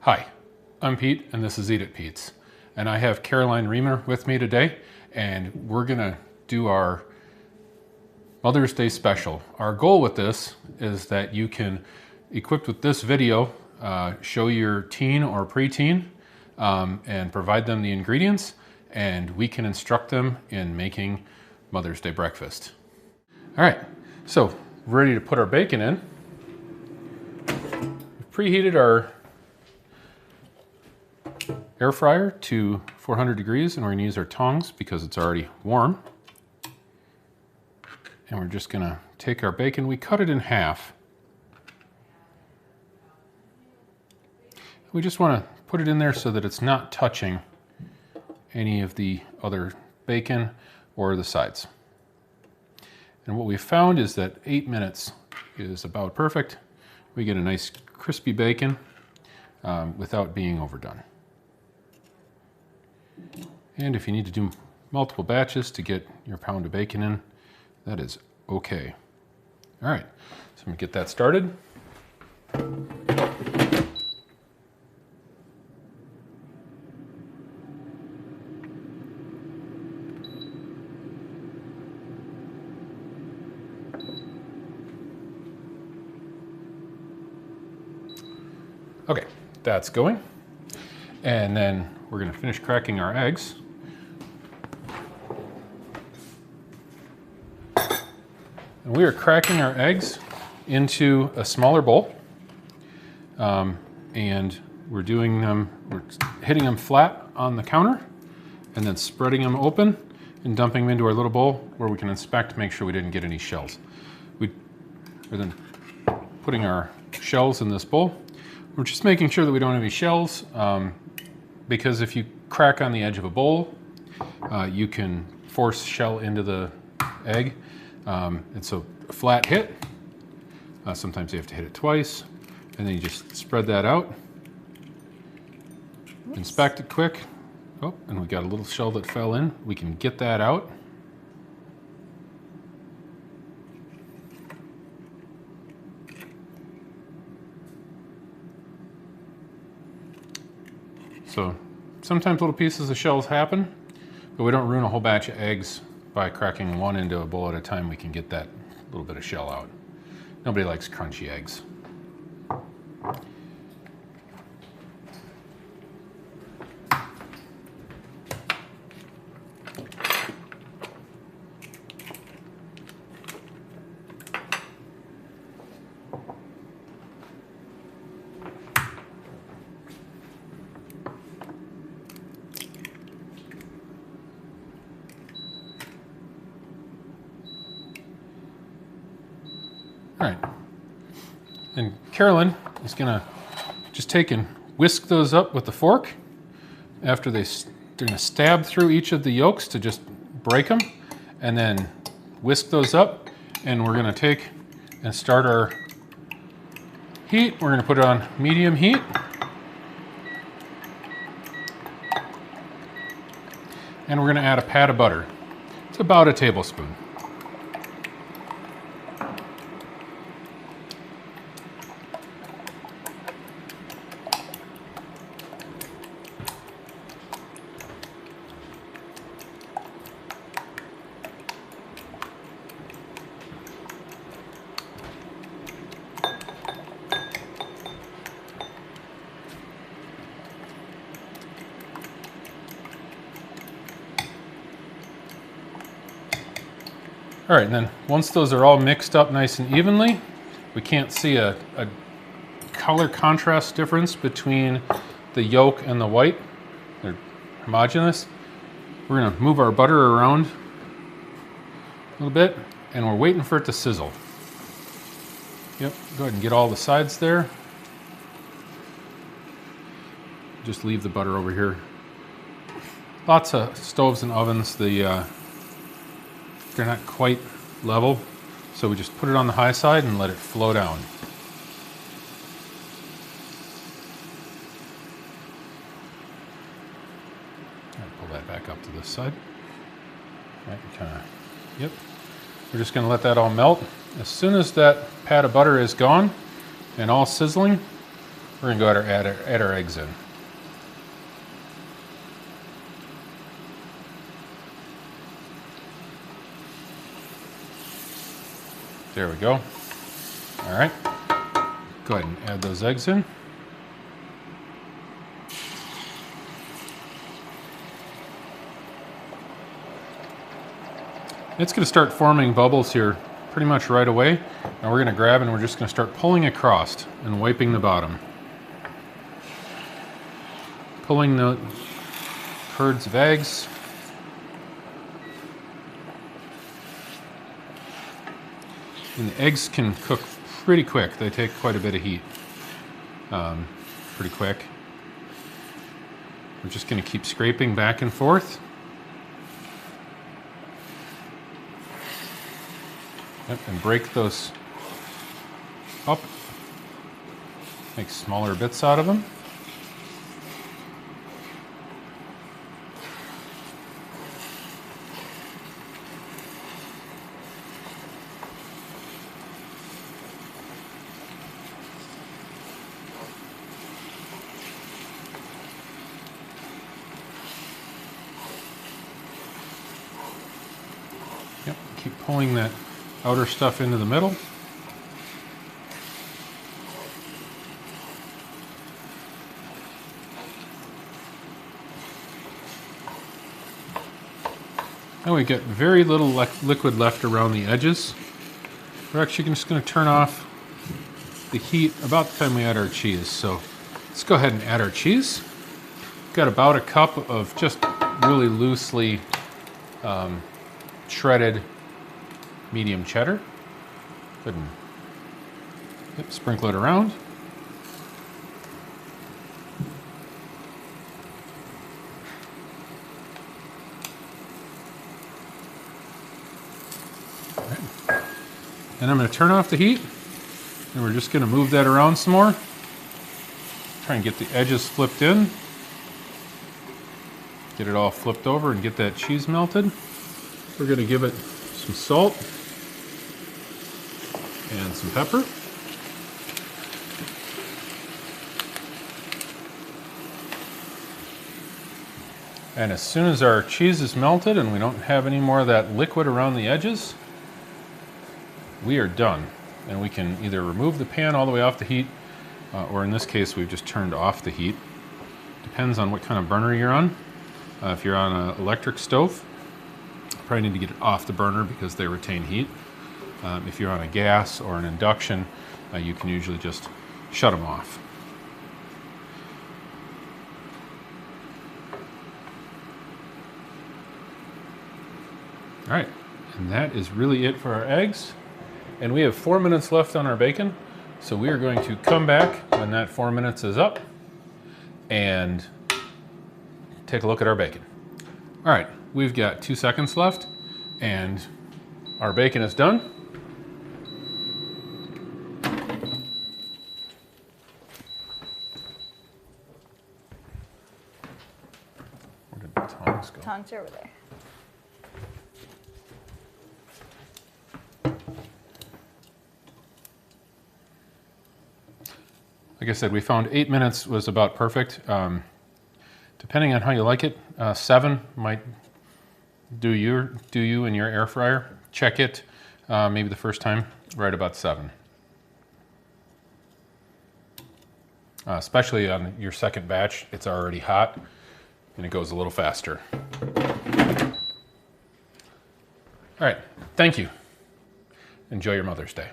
Hi, I'm Pete and this is Eat It Pete's. And I have Caroline Reamer with me today and we're gonna do our Mother's Day special. Our goal with this is that you can, equipped with this video, show your teen or preteen and provide them the ingredients, and we can instruct them in making Mother's Day breakfast. All right, so we're ready to put our bacon in. We've preheated our air fryer to 400 degrees, and we're gonna use our tongs because it's already warm. And we're just gonna take our bacon, we cut it in half. We just wanna put it in there so that it's not touching any of the other bacon or the sides. And what we found is that 8 minutes is about perfect. We get a nice crispy bacon without being overdone. And if you need to do multiple batches to get your pound of bacon in, that is okay. All right, so I'm gonna get that started. Okay, that's going. And then we're gonna finish cracking our eggs. And we are cracking our eggs into a smaller bowl. And we're hitting them flat on the counter and then spreading them open and dumping them into our little bowl where we can inspect, make sure we didn't get any shells. We're then putting our shells in this bowl. We're just making sure that we don't have any shells, because if you crack on the edge of a bowl, you can force shell into the egg. It's a flat hit. Sometimes you have to hit it twice, and then you just spread that out. Inspect it quick. Oh, and we got a little shell that fell in. We can get that out. So sometimes little pieces of shells happen, but we don't ruin a whole batch of eggs by cracking one into a bowl at a time. We can get that little bit of shell out. Nobody likes crunchy eggs. All right, and Carolyn is gonna just take and whisk those up with the fork. After they're gonna stab through each of the yolks to just break them, and then whisk those up, and we're gonna take and start our heat. We're gonna put it on medium heat. And we're gonna add a pat of butter. It's about a tablespoon. All right, and then once those are all mixed up nice and evenly, we can't see a color contrast difference between the yolk and the white. They're homogeneous. We're gonna move our butter around a little bit, and we're waiting for it to sizzle. Yep, go ahead and get all the sides there. Just leave the butter over here. Lots of stoves and ovens, they're not quite level, so we just put it on the high side and let it flow down. I'll pull that back up to this side. Right, yep. We're just gonna let that all melt. As soon as that pat of butter is gone and all sizzling, We're gonna go ahead and add our eggs in. There we go. All right, go ahead and add those eggs in. It's going to start forming bubbles here pretty much right away. Now we're going to grab and we're just going to start pulling across and wiping the bottom. Pulling the curds of eggs. And the eggs can cook pretty quick. They take quite a bit of heat. Pretty quick. We're just going to keep scraping back and forth. Yep, and break those up. Make smaller bits out of them. Yep, keep pulling that outer stuff into the middle. Now we get very little liquid left around the edges. We're actually just going to turn off the heat about the time we add our cheese. So let's go ahead and add our cheese. Got about a cup of just really loosely shredded medium cheddar. Go ahead and sprinkle it around. All right. And I'm going to turn off the heat, and we're just going to move that around some more. Try and get the edges flipped in. Get it all flipped over and get that cheese melted. We're going to give it some salt and some pepper. And as soon as our cheese is melted and we don't have any more of that liquid around the edges, we are done. And we can either remove the pan all the way off the heat, or in this case, we've just turned off the heat. Depends on what kind of burner you're on. If you're on an electric stove, you probably need to get it off the burner because they retain heat. If you're on a gas or an induction, you can usually just shut them off. All right, and that is really it for our eggs. And we have 4 minutes left on our bacon. So we are going to come back when that 4 minutes is up and take a look at our bacon. All right, we've got 2 seconds left and our bacon is done. Where did the tongs go? Tongs are over there. Like I said, we found 8 minutes was about perfect. Depending on how you like it, 7 might do you in your air fryer. Check it maybe the first time, right about 7. Especially on your second batch, it's already hot and it goes a little faster. All right, thank you. Enjoy your Mother's Day.